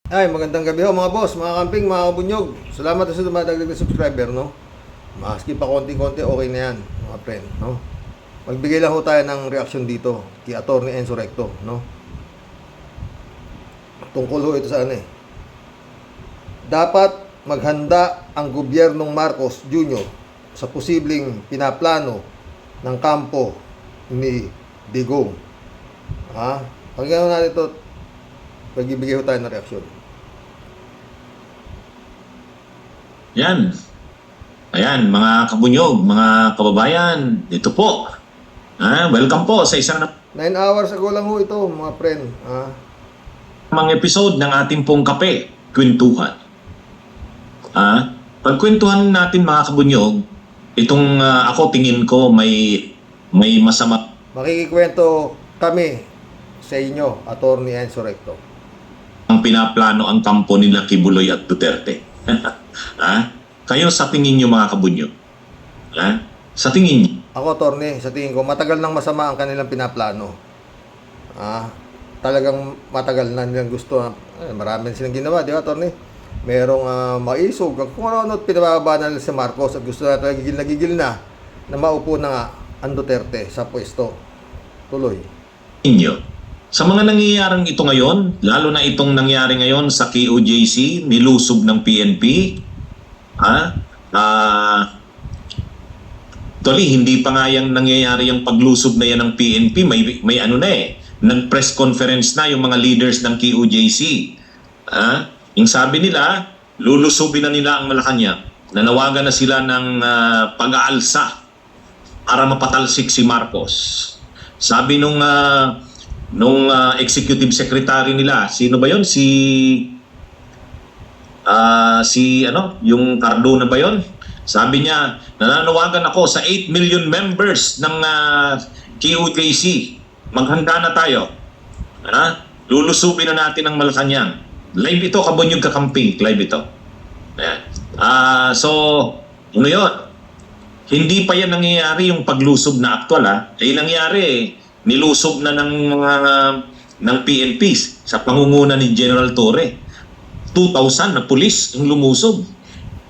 Ay, magandang gabi ho mga boss, mga kamping, mga kabunyog. Salamat sa dumadagdag na subscriber, no? Maski pa konti-konti, okay na yan, mga friend, no? Magbigay lang ho tayo ng reaksyon dito kay Atty. Enzo Recto, no? Tungkol ho ito sa ano eh. Dapat maghanda ang gobyernong Marcos Jr. sa posibleng pinaplano ng kampo ni Digong. Ha? Pagkano natin ito, magbibigay ho tayo ng reaksyon. Yan. Ayan, mga kabunyog, mga kababayan, dito po. Welcome po sa isang 9 hours ago lang ho ito, mga friend. mga episode ng ating pong kape, kwentuhan. Pagkwentuhan natin mga kabunyog, itong ako tingin ko may masama. Makikikwento kami sa inyo, Atty. Enzo Recto. Ang pinaplano ang kampo nila Kibuloy at Duterte. Kayo sa tingin nyo mga kabunyog? Sa tingin nyo? Ako, Atty., sa tingin ko, matagal nang masama ang kanilang pinaplano. Talagang matagal na nilang gusto. Marami silang ginawa, di ba, Atty.? Merong maisog. Kung ano pinababa na nila si Marcos at gusto na nagigil na maupo na nga ang Duterte sa pwesto. Tuloy. Inyo. Sa mga nangyayaring ito ngayon, lalo na itong nangyari ngayon sa KOJC, nilusob ng PNP, actually, hindi pa nga yung nangyayari yung paglusob na yan ng PNP, may ano na eh, nag-press conference na yung mga leaders ng KOJC. Yung sabi nila, lulusubin na nila ang Malacanang, nanawagan na sila ng pag-aalsa para mapatalsik si Marcos. Sabi nung executive secretary nila, sino ba yon? Yung Cardona ba yon? Sabi niya, nananawagan ako sa 8 million members ng KOJC. Maghanda na tayo. Lulusubin na natin ang Malacanang. Live ito, kabunyog kakamping. Live ito. Ayan. So, ano yun? Hindi pa yan nangyayari yung paglusob na aktual. Nangyari nilusob na ng PNP sa pangunguna ni General Torre. 2,000 na pulis ang lumusob.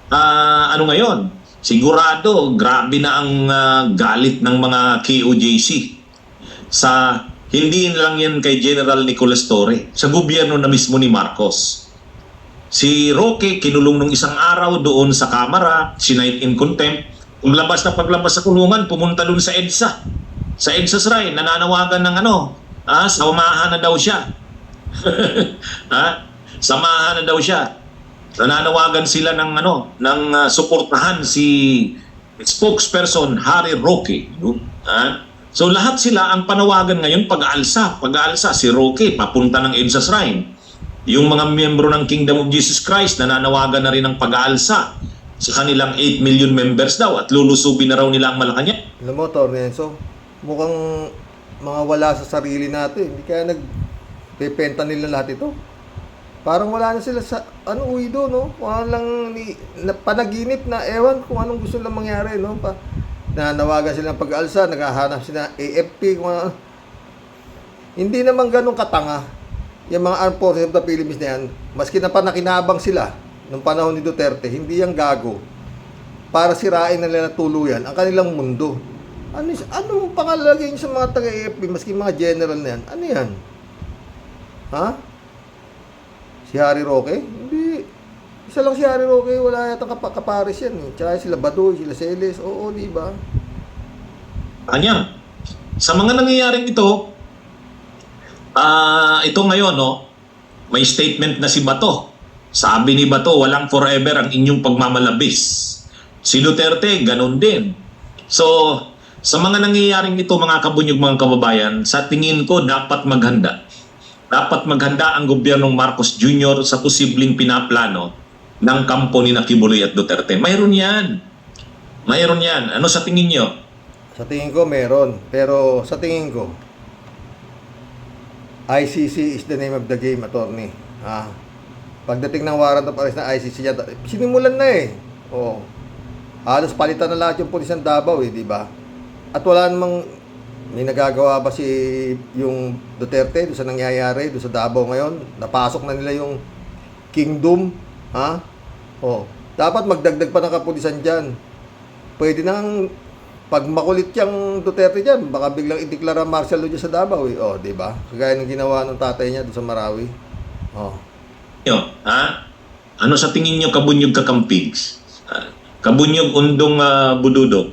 Ano ngayon? Sigurado, grabe na ang galit ng mga KOJC. Hindi lang yan kay General Nicolas Torre, sa gobyerno na mismo ni Marcos. Si Roque, kinulong nung isang araw doon sa Kamara, sinight in contempt. Paglabas sa kulungan, pumunta doon sa EDSA. Sa EDSA Shrine, nananawagan ng samahan na daw siya. Samahan na daw siya. Nananawagan sila ng suportahan si spokesperson Harry Roque. So lahat sila ang panawagan ngayon pag-aalsa. Pag-aalsa si Roque papunta ng EDSA Shrine. Yung mga miyembro ng Kingdom of Jesus Christ nananawagan na rin ng pag-aalsa sa kanilang 8 million members daw at lulusubin na raw nila ang Malacanang. Alam mo, Atty. Enzo, mukhang mga wala sa sarili natin. Hindi kaya nagpepenta nila lahat ito. Parang wala na sila sa uwido, no? Walang panaginip na ewan kung anong gusto nilang mangyari, no? Nanawagan sila ng pag-alsa, naghahanap sila AFP, kung ano. Hindi naman ganun katanga yung mga armed forces of the Philippines na yan. Maski na panakinabang sila nung panahon ni Duterte, hindi yung gago para sirain na nila tuluyan ang kanilang mundo. Anong pangalagay sa mga taga-AFP, maski mga general na yan? Ano yan? Si Harry Roque? Hindi. Isa lang si Harry Roque, wala yata kapares yan. Tsaka sila Badoy, sila Celes, oo, di ba? Sa mga nangyayaring ito, ito ngayon, may statement na si Bato. Sabi ni Bato, walang forever ang inyong pagmamalabis. Si Duterte, ganun din. So, sa mga nangyayaring ito, mga kabunyog, mga kababayan, sa tingin ko, dapat maghanda. Dapat maghanda ang gobyernong Marcos Jr. sa posibleng pinaplano ng kampo ni Kibuloy at Duterte. Mayroon yan. Mayroon yan. Ano sa tingin nyo? Sa tingin ko, meron. Pero sa tingin ko, ICC is the name of the game, Atty. Pagdating ng warrant of arrest ng ICC yan, sinimulan na eh. Oo. Halos palitan na lahat yung pulis ng Davao di ba? At wala namang May nagagawa ba si yung Duterte doon sa nangyayari doon sa Davao ngayon? Napasok na nila yung kingdom, ha? Oh, dapat magdagdag pa ng kapulisan dyan. Pwede nang pag makulit yung Duterte dyan, baka biglang ideklara martial law dyan sa Davao, eh. Oh, di ba? Kagaya ng ginawa ng tatay niya doon sa Marawi. Oh. Nyo, ha? Ano sa tingin nyo kabunyog kakampigs? Kabunyog undong bududok?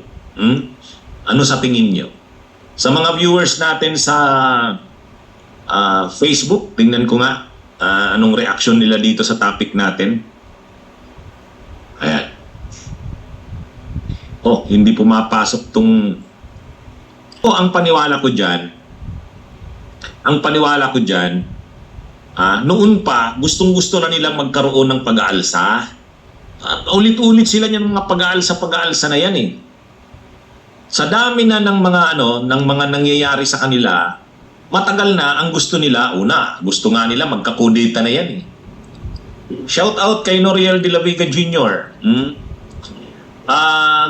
Ano sa tingin nyo? Sa mga viewers natin sa Facebook, tingnan ko nga anong reaction nila dito sa topic natin. Ayan. Oh, hindi pumapasok tong... Oh, ang paniwala ko dyan, noon pa, gustong-gusto na nilang magkaroon ng pag-aalsa. Ulit-ulit sila yung mga pag-aalsa na yan eh. Sa dami na ng mga nangyayari sa kanila, matagal na ang gusto nila, gusto nga nila magkakudeta na yan eh. Shout out kay Noriel de la Vega Jr.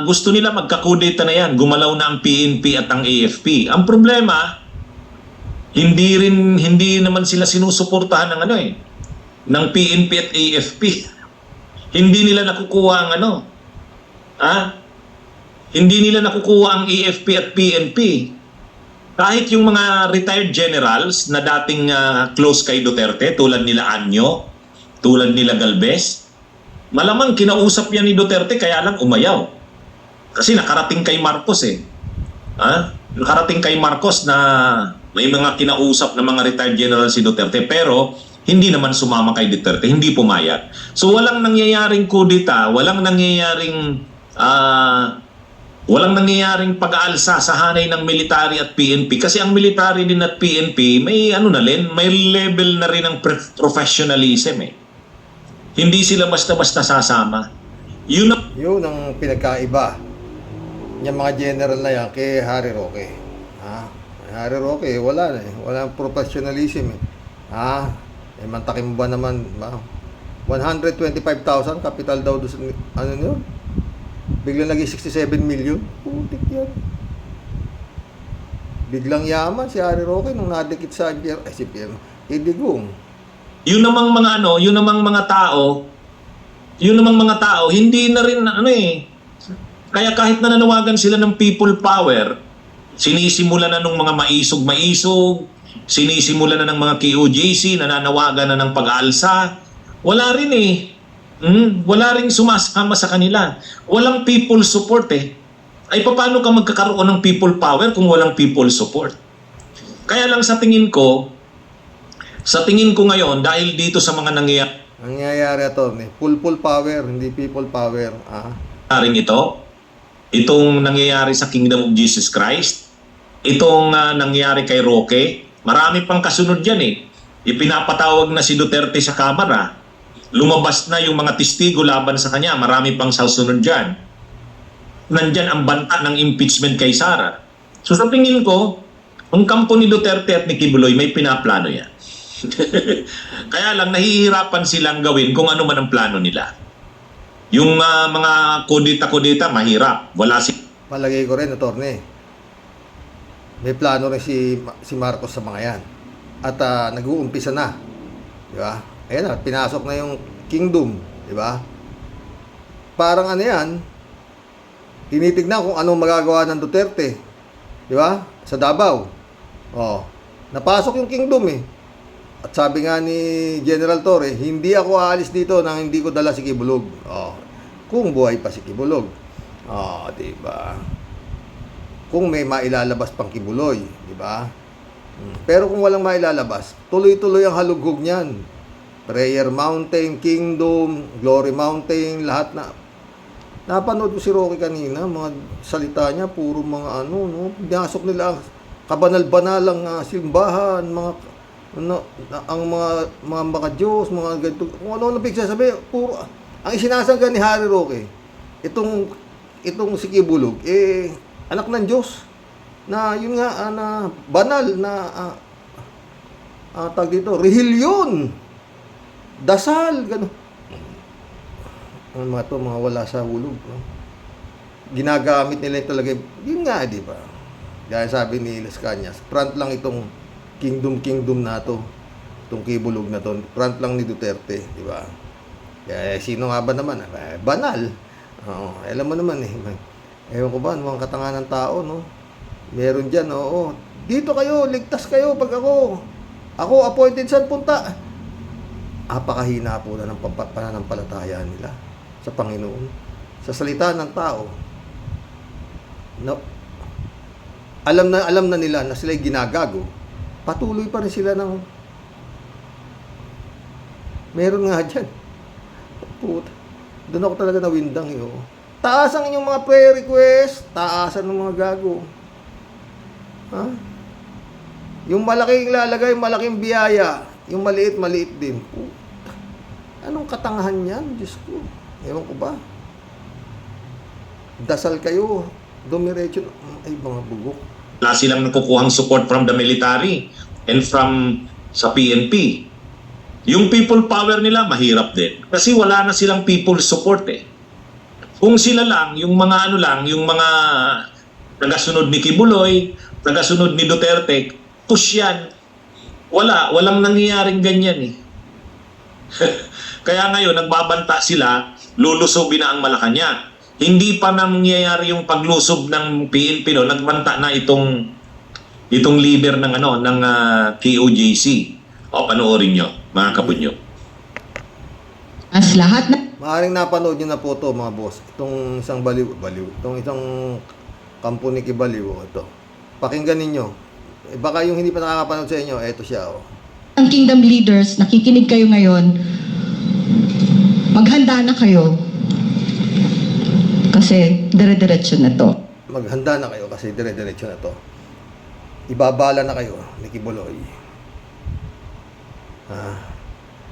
Gusto nila magkakudeta na yan, gumalaw na ang PNP at ang AFP. Ang problema, hindi naman sila sinusuportahan ng PNP at AFP. Hindi nila nakukuha ang hindi nila nakukuha ang AFP at PNP. Kahit yung mga retired generals na dating close kay Duterte, tulad nila Anyo, tulad nila Galvez, malamang kinausap yan ni Duterte kaya lang umayaw. Kasi nakarating kay Marcos eh. Nakarating kay Marcos na may mga kinausap na mga retired general si Duterte pero hindi naman sumama kay Duterte, hindi pumayag. So walang nangyayaring kudeta, walang nangyayaring pag-aalsa sa hanay ng military at PNP kasi ang military din at PNP may may level na rin ng professionalism eh. Hindi sila basta-basta sasama. Yun ang pinagkaiba yung mga general na yan kay Harry Roque. Harry Roque, wala na eh. Walang professionalism eh. Mantakin mo ba naman, 125,000 capital daw doon sa, nyo? Biglang naging 67 million. Putik yan. Biglang yaman si Harry Roque nung nadikit sa SPM. Digong. Yun namang mga tao, hindi na rin Kaya kahit na nanawagan sila ng people power, sinisimula na ng mga maisog, sinisimula na ng mga KOJC, nananawagan na ng pag-aalsa. Wala rin eh. Wala rin sumasama sa kanila. Walang people support eh. Ay paano ka magkakaroon ng people power kung walang people support? Kaya lang sa tingin ko ngayon, dahil dito sa mga nangyayari ito, full power, hindi people power. Itong nangyayari sa Kingdom of Jesus Christ, itong nangyayari kay Roque, marami pang kasunod yan eh. Ipinapatawag na si Duterte sa Kamara. Lumabas na yung mga testigo laban sa kanya, marami pang sasunod dyan. Nandyan ang banta ng impeachment kay Sara. So sa tingin ko, ang kampo ni Duterte at ni Kibuloy may pinaplano yan. Kaya lang nahihirapan silang gawin kung ano man ang plano nila. Yung mga kudita-kudita, mahirap. Palagay ko rin, attorney. May plano rin si Marcos sa mga yan. At nag-uumpisa na. Di ba? Ayan na, pinasok na yung kingdom. Di ba? Parang yan, tinitignan kung anong magagawa ng Duterte. Di ba? Sa Davao. Napasok yung kingdom eh. At sabi nga ni General Torre, hindi ako aalis dito nang hindi ko dala si Kibulog. Kung buhay pa si Kibulog. Diba? Kung may mailalabas pang Kibuloy, diba? Pero kung walang mailalabas, tuloy-tuloy ang halughog niyan. Prayer Mountain, Kingdom, Glory Mountain, lahat na. Napanood ko si Roque kanina, mga salita niya, puro mga pinasok nila kabanal-banalang simbahan, ang mga Diyos, mga ganito, kung ano pigsasabi, puro, ang isinasangga ni Harry Roque, itong si Kibulog, anak ng Diyos, na yun nga, na banal, na, tag dito, rehilyon, dasal, gano'n. Mga wala sa hulog, no? Ginagamit nila ito talaga, yun nga, di ba? Dahil sabi ni Las Cañas, front lang itong kingdom na to Itong kibulog na to, front lang ni Duterte, di ba? Kaya sino nga ba naman? Banal. Oo, alam mo naman eh. Ewan ko ba, ano ang katangahan ng tao, no? Meron dyan, oo. Dito kayo, ligtas kayo pag ako appointed saan punta? Apakahina po na ng pananampalataya nila sa Panginoon. Sa salita ng tao. No, alam na nila na sila'y ginagago. Patuloy pa rin sila ng meron nga dyan. Puta. Doon ako talaga nawindang eh. Oh. Taasan yung mga prayer request. Taasan ng mga gago. Ha? Yung malaking lalagay, malaking biyaya. Yung maliit, maliit din. Puta. Anong katangahan yan? Diyos ko. Ewan ko ba? Dasal kayo. Dumiretso. Ay, mga bugok. Wala silang nakukuhang support from the military and from sa PNP. Yung people power nila, mahirap din. Kasi wala na silang people support eh. Kung sila lang, yung mga yung mga tagasunod ni Kibuloy, tagasunod ni Duterte, push yan. Walang nangyayaring ganyan eh. Kaya ngayon, nagbabanta sila, lulusubin na ang Malacanang. Hindi pa nangyayari yung paglusob ng PNP, no? Nagbanta na itong leader ng KOJC. O, panoorin nyo, mga kabunyo. As lahat na Maaaring napanood nyo na po ito, mga boss. Itong isang baliw. Itong isang kampo ni Kibaliw. Ito. Pakinggan ninyo. Baka yung hindi pa nakakapanood sa inyo, eto siya. Oh. ang kingdom leaders, nakikinig kayo ngayon, maghanda na kayo. Kasi dire-diretso na to. Maghanda na kayo kasi dire-diretso na to. Ibabala na kayo ni Kibuloy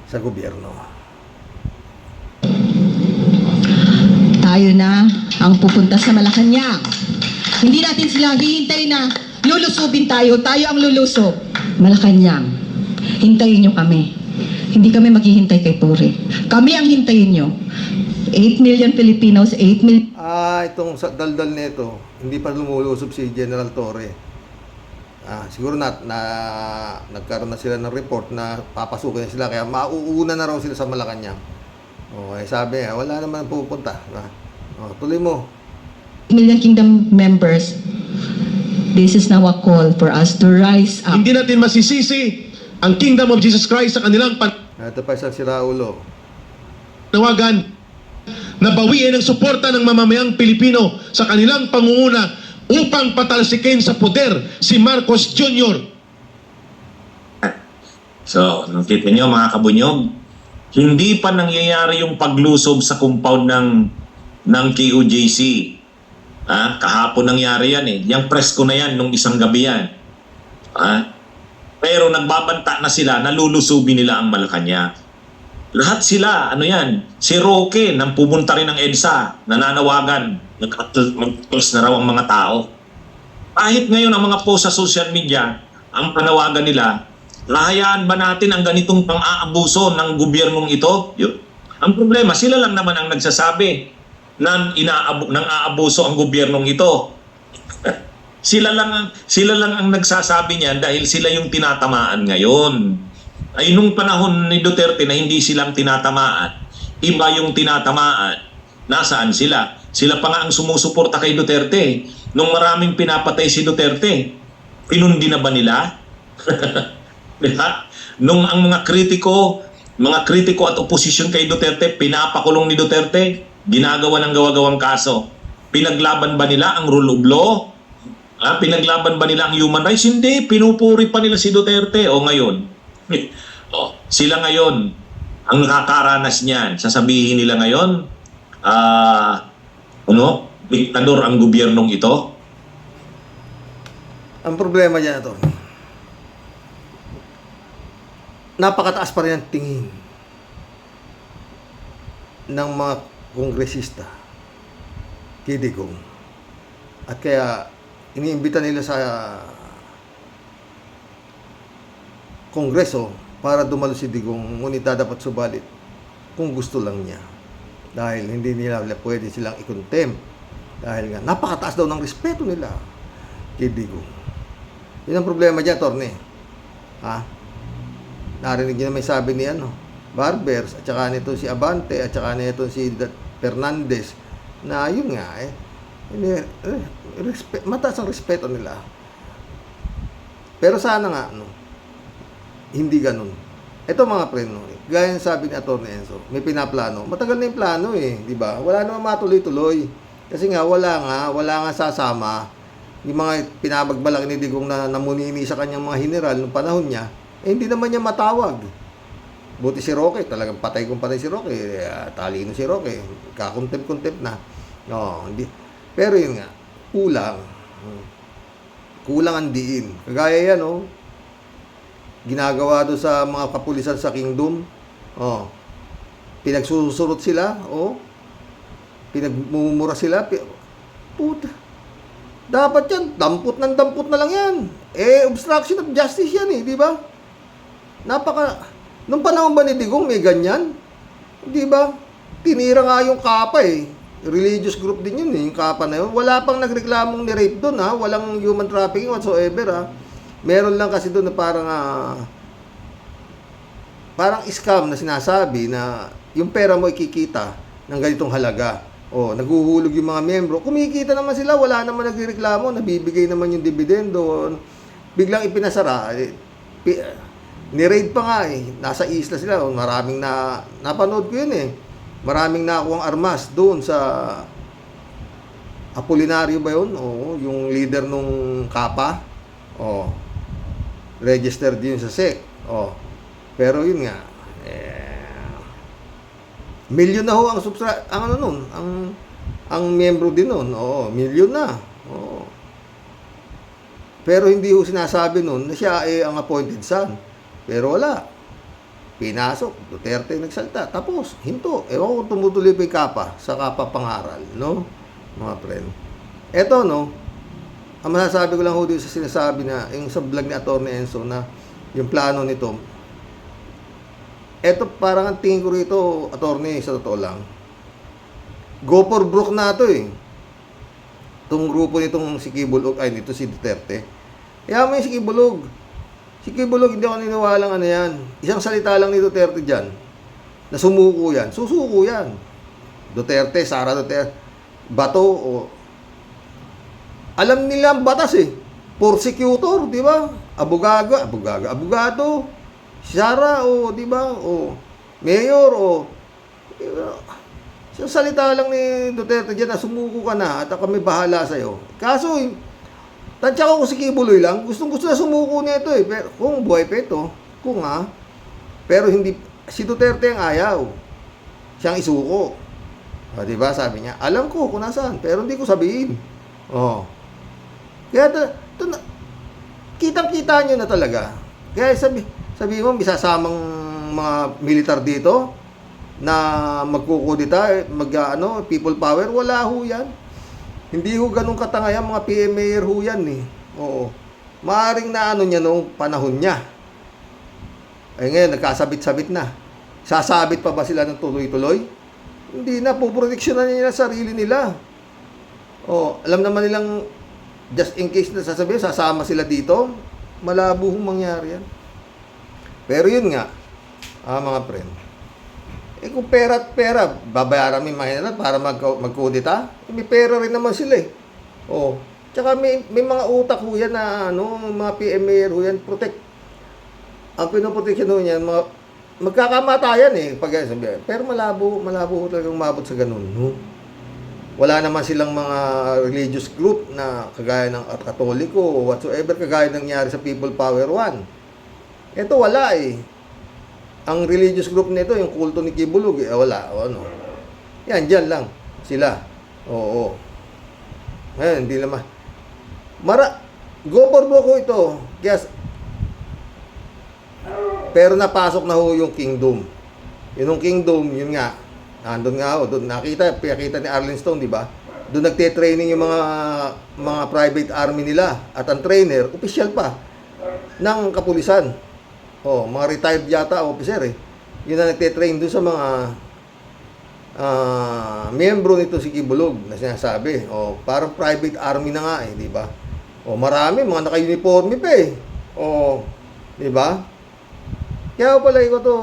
sa gobyerno. Tayo na ang pupunta sa Malacanang. Hindi natin sila hihintay na lulusubin tayo. Tayo ang lulusob. Malacanang. Hintayin nyo kami. Hindi kami maghihintay kay Torre. Kami ang hintayin nyo. 8 million Filipinos, 8 million... Itong daldal nito, hindi pa lumulusob si General Torre. Siguro nagkaroon na sila ng report na papasukin na sila, kaya mauuna na raw sila sa Malacanang. Okay, sabi wala naman pupunta. Tuloy mo. Million Kingdom members, this is now a call for us to rise up. Hindi natin masisisi ang Kingdom of Jesus Christ sa kanilang Ito pa isang siraulo. panawagan na bawiin ang suporta ng mamamayang Pilipino sa kanilang pangunguna upang patalsikin sa poder si Marcos Jr. So, nakita nyo mga kabunyog, hindi pa nangyayari yung paglusob sa compound ng KOJC. Kahapon nangyari yan eh. Yung presko na yan, nung isang gabi yan. Pero nagbabanta na sila, nalulusubin nila ang Malacanang. Lahat sila, si Roque, nang pumunta rin ng EDSA, nananawagan, mag-tools na raw ang mga tao. Kahit ngayon ang mga post sa social media, ang panawagan nila, lahayaan ba natin ang ganitong pang-aabuso ng gobyernong ito? Ang problema, sila lang naman ang nagsasabi nang aabuso ang gobyernong ito. Sila lang ang nagsasabi niyan dahil sila yung tinatamaan ngayon. Ay nung panahon ni Duterte na hindi silang tinatamaan, iba yung tinatamaan. Nasaan sila? Sila pa nga ang sumusuporta kay Duterte. Nung maraming pinapatay si Duterte, pinundi na ba nila? Diba? Nung ang mga kritiko at oposisyon kay Duterte, pinapakulong ni Duterte, ginagawa ng gawa-gawang kaso. Pinaglaban ba nila ang rule of law? Pinaglaban ba nila ang human rights? Hindi, pinupuri pa nila si Duterte. O ngayon, sila ngayon ang nakakaranas niyan. Sasabihin nila ngayon, diktador ang gobyernong ito. Ang problema dyan ito, napakataas pa rin ang tingin ng mga kongresista kay Digong. At kaya iniimbita nila sa Kongreso para dumalo si Digong, ngunit dapat subalit kung gusto lang niya. Dahil hindi nila pwede silang i-contempt. Dahil nga, napakataas daw ng respeto nila kay Digong. Yun ang problema dyan, Torne. narinig niyo naman yung sabi ni Barbers, at saka nito si Abante, at saka nito si Fernandez, na yun nga mataas ang respeto nila. Pero sana nga, hindi ganun. Ito mga friend, gaya ng sabi ni Atty. Enzo, may pinaplano. Matagal na yung plano di ba? Wala naman matuloy-tuloy. Kasi nga, wala nga sasama. Yung mga pinabagbalak ni Digong na namunini sa kanyang mga general noong panahon niya, hindi naman niya matawag. Buti si Roque, talagang patay kung patay si Roque. Talino si Roque. Kakontempt na. No, hindi. Pero yun nga, kulang ang diin. Kagaya yan, ginagawa doon sa mga kapulisan sa Kingdom. Pinagsusurot sila, pinagmumura sila. Puta. Dapat yan, dampot na lang yan. Obstruction of justice yan di ba? Nung panahon ba ni Digong may ganyan? Di ba? Tinira nga yung Kapa Religious group din yun yung Kapa na yun. Wala pang nagreklamong ni rape doon Walang human trafficking whatsoever Meron lang kasi doon na parang scam na sinasabi na yung pera mo ikikita ng ganitong halaga. Naghuhulog yung mga miyembro. Kumikita naman sila, wala naman nagreklamo, nabibigay naman yung dividendo. Biglang ipinasara. Ni-raid pa nga Nasa isla sila. Maraming napanood ko yun Maraming nakuhang armas doon sa Apolinario ba yun? Yung leader nung Kapa. Registered din sa SEC. Pero yun nga, milyon na ang ang miyembro din nun. Milyon na. Pero hindi sinasabi nun na siya ang appointed son. Pero wala. Pinasok, Duterte nagsalta. Tapos, hinto. Ewan ko tumutuloy pa yung Kapa sa Kapa Pangaral, mga friend. Eto, ang masasabi ko lang dito sa sinasabi na, yung sa vlog ni Atty. Enzo na yung plano nito, eto parang ang tingin ko rito, attorney, sa totoo lang. Go for broke na ito Itong grupo nitong si Kibulog, nito si Duterte. Kaya mo yung si Kibulog. Si Kibulog, hindi ako niniwalang yan. Isang salita lang ni Duterte dyan, na sumuko yan. Susuko yan. Duterte, Sara Duterte, Bato, alam nila ang batas Prosecutor, di ba? Abogado, Sara, di ba? Mayor, isang salita lang ni Duterte dyan na sumuko ka na at kami bahala sa'yo. Kaso, tansya ko si Kibuloy lang, gustong-gusto na sumuko niya ito Pero kung buhay pa ito, pero hindi, si Duterte ang ayaw. Siyang isuko. Diba, sabi niya, alam ko kung nasaan, pero hindi ko sabihin. Kaya, kitang-kita nyo na talaga. Kaya sabi mo, may sasamang mga militar dito na magkukudita, people power, wala yan. Hindi ganun katangayan, mga PM mayor yan Maaring na niya nung panahon niya. Ngayon, nagkasabit-sabit na. Sasabit pa ba sila ng tuloy-tuloy? Hindi na, puproteksyonan nila sarili nila. Alam naman nilang, just in case na sasabihin, sasama sila dito, malabo mangyari yan. Pero yun nga, mga friend, kung pera at pera, babayaran mo yung mga para magkudita, may pera rin naman sila Tsaka may mga utak yan na mga PMA yan, protect. Ang pinoproteksyon yan, magkakamatayan pag sabihin. Pero malabo talagang umabot sa ganun. Wala naman silang mga religious group na kagaya ng Katoliko o whatsoever, kagaya nangyari sa People Power 1. Ito wala Ang religious group nito, yung kulto ni Kibulog, wala. Yan, dyan lang sila. Ngayon, hindi naman. Go for broke ito. Yes. Pero napasok na yung Kingdom. Yung Kingdom, yun nga. Nandun nga doon nakita ni Arlen Stone, di ba? Doon nagte-training yung mga private army nila. At ang trainer, official pa ng kapulisan. Mga retired yata officer Yun na nagte-train doon sa mga miyembro nito si Kibulog na sinasabi. Parang private army na nga di ba? Marami mga naka-uniforme pa di ba? Kaya pala ko to,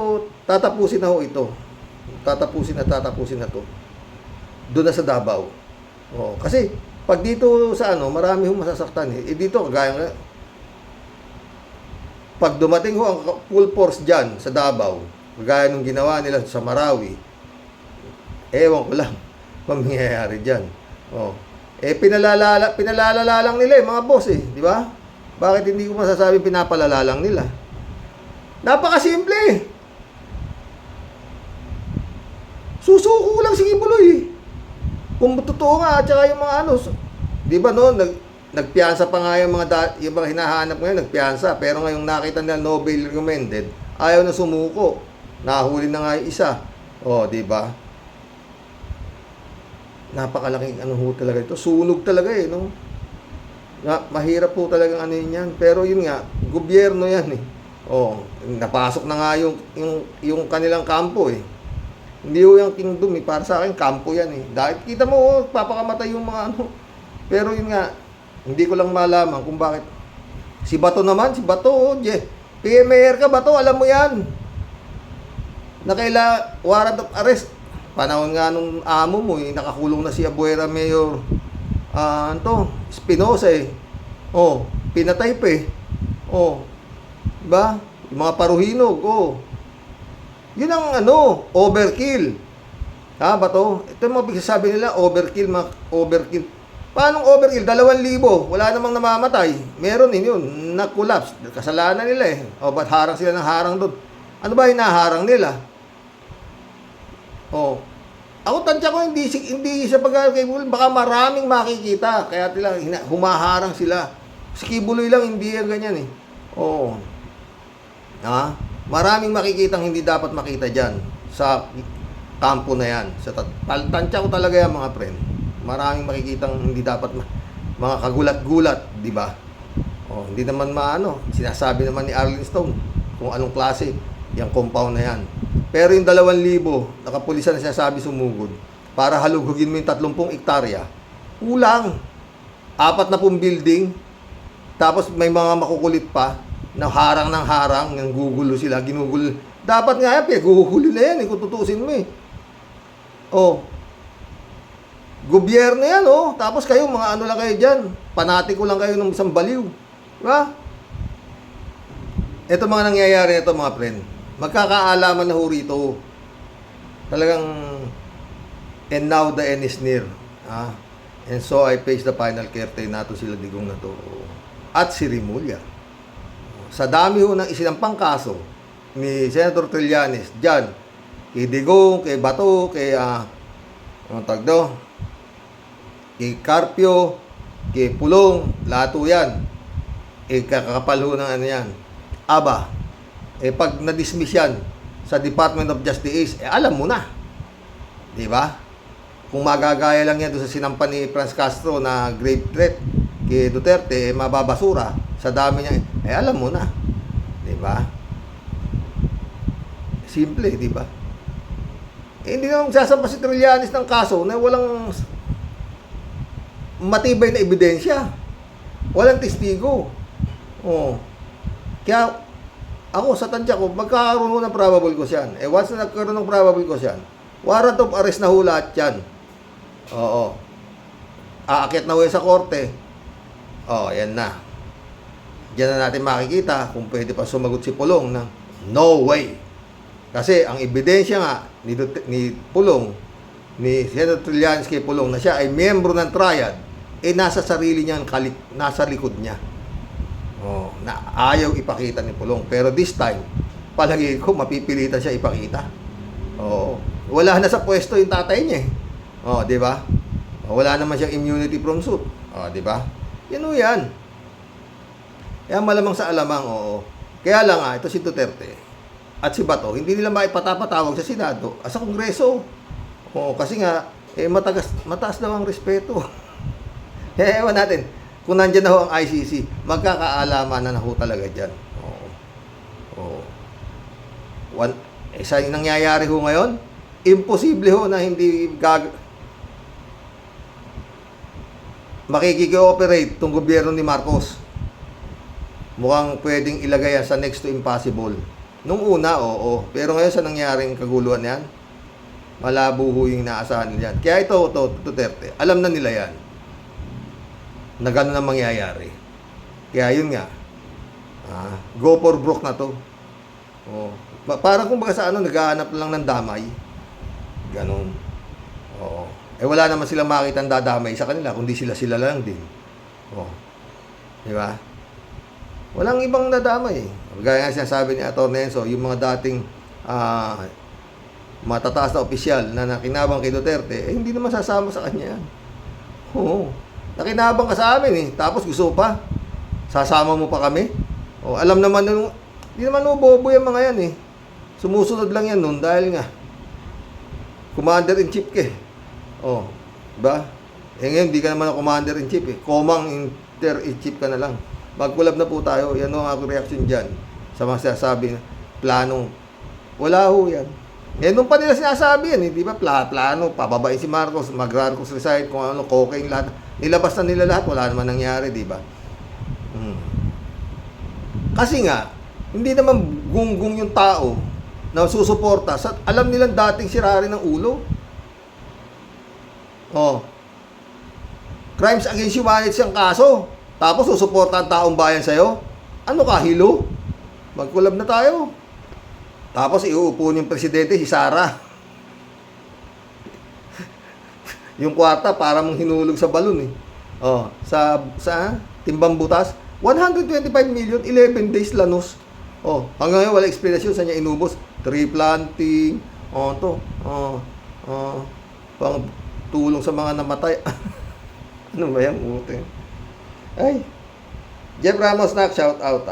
tatapusin na ho ito. Tatapusin na to. Doon na sa Davao. Oo, kasi pag dito sa ano, marami hong masasaktan eh. Dito kagaya nga, pag dumating ho ang full force dyan sa Davao, kagaya nung ginawa nila sa Marawi, ewan ko lang mangyayari dyan. Oh. Pinalalala lang nila mga boss eh, di ba? Bakit hindi ko masasabi pinapalala lang nila? Napakasimple. Susuko lang si Kibuloy. Kung totoo nga, at saka yung mga ano, di ba no, nagpiyansa pa nga yung yung mga hinahanap ngayon, nagpiyansa. Pero ngayong nakita nila Nobel recommended, ayaw na sumuko. Nahuli na nga yung isa. O, di ba? Napakalaking ano ho talaga ito. Sunog talaga eh, no? Mahirap po talagang ano yun yan. Pero yun nga, gobyerno yan eh. Oh, napasok na nga yung kanilang kampo eh. Hindi ho yung kingdom eh. Para sa akin, kampo yan eh. Dahil kita mo, oh, papakamatay yung mga ano. Pero yun nga, hindi ko lang malaman kung bakit. Si Bato naman, si Bato, oh, PMR ka, Bato, alam mo yan. Warrant of arrest. Panahon nga nung amo mo eh, nakakulong na si Abuera Mayor Espinosa eh. Oh, pinatay pa eh. Oh, diba? Yung mga paruhinog, oh. Yun ang ano, overkill. Ha, Bato? Ito yung mga bigsasabi nila, overkill. Paanong overkill? 2,000. Wala namang namamatay. Meron din yun. Nag-collapse. Kasalanan nila eh. O, ba't harang sila ng harang doon? Ano ba hinaharang nila? O, ako tansya ko hindi sa pagkakay baka maraming makikita. Kaya humaharang sila. Si Kibuloy lang, hindi yan ganyan eh. O, ha? Maraming makikitang hindi dapat makita dyan sa kampo na yan. Tansya ko talaga yan mga friend. Maraming makikitang hindi dapat mga kagulat-gulat, di ba? Oh, hindi naman sinasabi naman ni Arlen Stone kung anong klase yung compound na yan. Pero yung 2,000 nakapulisan na sinasabi sumugod para halugugin mo yung 30 hektarya, kulang. 40 building, tapos may mga makukulit pa na harang ng harang, ng gugulo sila, ginugulo. Dapat nga yan, gugulo na yan, kung tutusin mo eh. Oh, gobyerno yan, oh. Tapos kayo, mga ano lang kayo dyan. Panatiko lang kayo ng isang baliw. Diba? Ito mga nangyayari nito mga friend. Magkakaalaman na ho rito. Talagang, and now the end is near. And so I face the final curtain nato sila digong na to. At si Rimulya. Sa dami ho ng isinampang kaso ni Senator Trillanes dyan, kay Digong, kay Bato, kay kay Carpio, kay Pulong, lahat ho yan. Kakapal ho ng ano yan. Aba, pag na-dismiss yan sa Department of Justice, alam mo na. Di ba? Kung magagaya lang yan doon sa sinampan ni Franz Castro na grave threat kay Duterte, mababasura sa dami niya, alam mo na. Di ba? Simple, di ba? Hindi naman sasampa si Trillanes ng kaso na walang matibay na ebidensya. Walang testigo. Oh. Kaya, ako sa tansya ko, magkakaroon ng probable cause yan. Once na nagkaroon ng probable cause yan, warrant of arrest na ho lahat yan. Oo. Aakyat na ho sa korte. Yan na. Diyan na natin makikita kung pwede pa sumagot si Pulong na no way. Kasi ang ebidensya nga ni Pulong, ni Senator Trillanes kay Pulong na siya ay miyembro ng triad, nasa sarili niya, nasa likod niya. Na ayaw ipakita ni Pulong. Pero this time, palagi ko mapipilitan siya ipakita. Wala na sa pwesto yung tatay niya eh. Di ba? Wala naman siyang immunity from suit. Di ba? Yan o yan. Kaya malamang sa alamang, Kaya lang ito si Duterte at si Bato, hindi nila maipatapatawag sa Senado at sa Kongreso. Kasi nga, mataas daw ang respeto. Ewan natin, kung nandyan na ho ang ICC, magkakaalaman na ho talaga dyan. Sa nangyayari ho ngayon, imposible ho na hindi makikiki-operate itong gobyerno ni Marcos. Mukhang pwedeng ilagay yan sa next to impossible. Nung una, oo. Pero ngayon sa nangyaring kaguluhan yan, malabo ho yung inaasahan nila yan. Kaya ito, Duterte, alam na nila yan na gano'n ang mangyayari. Kaya yun nga, go for broke na to. Oh. Parang kumbaga sa ano, naghahanap lang ng damay. Ganon. Oo. Eh wala naman silang makita ang dadamay sa kanila, kundi sila lang din. Oh. Di ba? Walang ibang nadamay. Gaya nga sinasabi ni Atty. Enzo, yung mga dating matataas na opisyal na nakinabang kay Duterte, eh hindi naman sasama sa kanya yan. Oo. Nakinabang ka sa amin eh. Tapos gusto pa. Sasama mo pa kami. O, alam naman nung, hindi naman bobo yung mga yan eh. Sumusunod lang yan nun dahil nga commander-in-chief ka eh. O, diba? Eh ngayon, di ka naman commander-in-chief eh. Inter-in-chief ka na lang. Mag-collab na po tayo. Yan ang aking reaction dyan. Sa mga sinasabi na plano. Wala ho yan. Eh, nung pa nila sinasabi yan, eh, di ba? Plano, pababain si Marcos, mag-Marcos resign, kung ano, cocaine, lahat. Nilabas na nila lahat, wala naman nangyari, di ba? Kasi nga, hindi naman gunggong yung tao na susuporta. Alam nilang dating sirari ng ulo. Oh. Crimes against humanity ang kaso. Tapos susuporta ang taong bayan sa'yo. Ano ka, hilo? Mag-collab na tayo. Tapos iuupo yung presidente, si Sara. Yung kwarta, para mong hinulog sa balon eh. Oh, sa timbang butas, 125 million, 11 days lanos. Oh, hanggang ngayon wala explanation sa niya inubos. Tree planting, pang tulong sa mga namatay. Ano ba yan? Ute. Ay. Jeff Ramos nak, shout out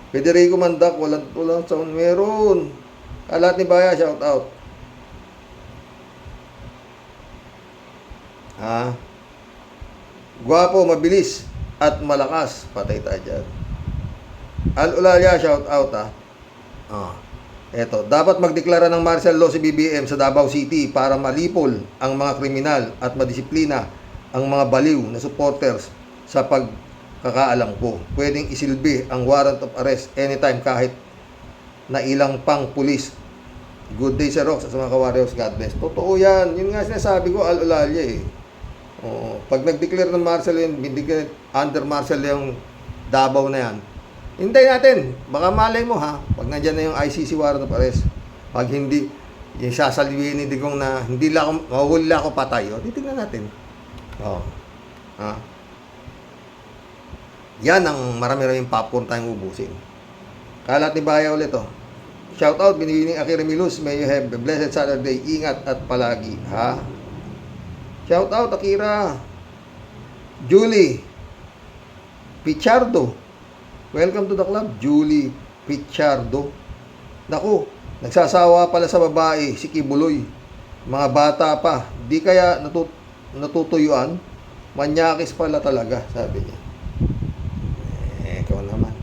Federico Mandak, walang sound, meron. Kalat ni Baya, shout out. Guwapo, mabilis, at malakas. Patay tayo dyan. Al-Ulalia, shout out Eto, dapat magdeklara ng martial law si BBM sa Davao City para malipol ang mga kriminal at madisiplina ang mga baliw na supporters sa pagkakaalam ko. Pwedeng isilbi ang warrant of arrest anytime kahit na ilang pang pulis. Good day Sir Rox sa mga ka-warriors, God bless. Totoo yan. Yun nga sinasabi ko, Al-Ulalia eh. Pag nag-declare ng martial yun, under martial yung Davao na yan, hintay natin. Baka malay mo pag nandyan na yung ICC warrant of arrest. Pag hindi, yung sasalwiin ni Digong na hindi lang ako, mahuhuli lang ako patay. Titignan natin. Yan ang marami-raming popcorn tayong ubusin. Kalat ni Baya ulit Shout out, binibining Akira Milus. May you have a blessed Saturday. Ingat at palagi. Shout out, Akira. Julie Pichardo. Welcome to the club, Julie Pichardo. Naku, nagsasawa pala sa babae, si Kibuloy. Mga bata pa, di kaya natutuyuan? Manyakis pala talaga, sabi niya. Ikaw naman.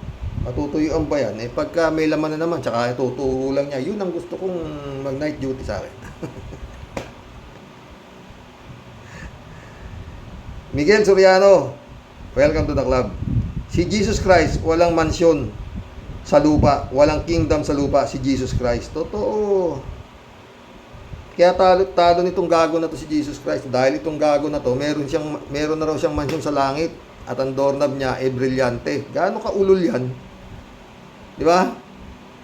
Matutuyuan ba yan? Pagka may laman na naman, tsaka tuturo lang niya, yun ang gusto kong mag-night duty sa akin. Miguel Soriano, welcome to the club. Si Jesus Christ, walang mansyon sa lupa, walang kingdom sa lupa, si Jesus Christ. Totoo. Kaya talo nitong gago na to si Jesus Christ. Dahil itong gago na to, meron na raw siyang mansyon sa langit. At ang doorknob niya ay brilyante. Gaano ka ulol yan? Di ba?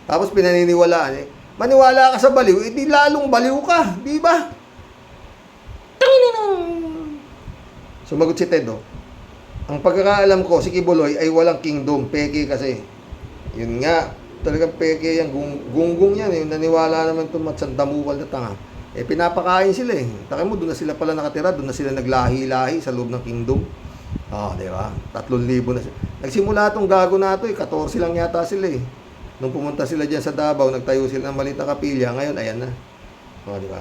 Tapos pinaniniwalaan maniwala ka sa baliw, di lalong baliw ka. Di ba? Sumagot si Ted Ang pagkakaalam ko, si Kibuloy ay walang kingdom. Peke kasi. Yun nga. Talagang peke yan. Gunggong yan. Naniwala naman itong matsandamuwal na tanga. Pinapakain sila Taka mo, doon na sila pala nakatira. Doon na sila naglahi-lahi sa loob ng kingdom. Di ba? 3,000 na sila. Nagsimula itong gago na ito 14 lang yata sila Nung pumunta sila dyan sa Davao, nagtayo sila ng maliit na kapilya. Ngayon, ayan na. Di ba?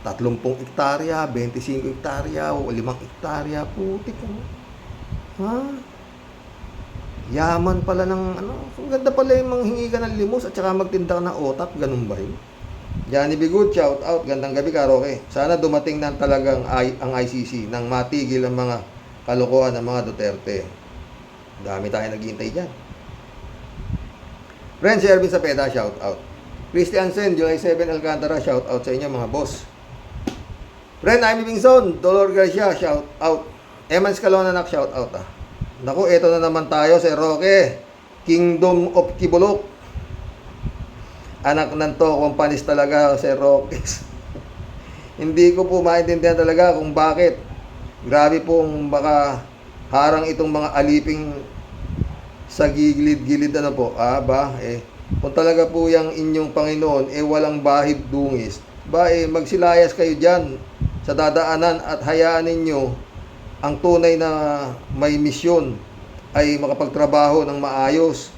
30 hektarya, 25 hektarya, 5 hektarya, putik Yaman pala ng ang ganda pala yung manghingi ka ng limos at saka magtinda ka ng otak, ganun ba yun? Johnny Bigood, shout out, gandang gabi Karoke. Sana dumating na talagang ang ICC nang matigil ang mga kalokohan ng mga Duterte. Dami tayo naghihintay dyan. Friend, si Ervin Sapeda, shout out. Christian Sen, July 7, Alcantara, shout out sa inyo mga boss. Friend, I'm Bingson, Dolor Garcia, shout out. Eman Scalonanak, shout out. Naku, eto na naman tayo si Roque, Kingdom of Kibulok. Anak ng to, kumpanis talaga si Roque. Hindi ko po maintindihan talaga kung bakit. Grabe pong baka harang itong mga aliping sa gilid-gilid ano po. Kung talaga po yung inyong Panginoon walang bahid dungis, magsilayas kayo dyan sa dadaanan at hayaan ninyo ang tunay na may misyon ay makapagtrabaho ng maayos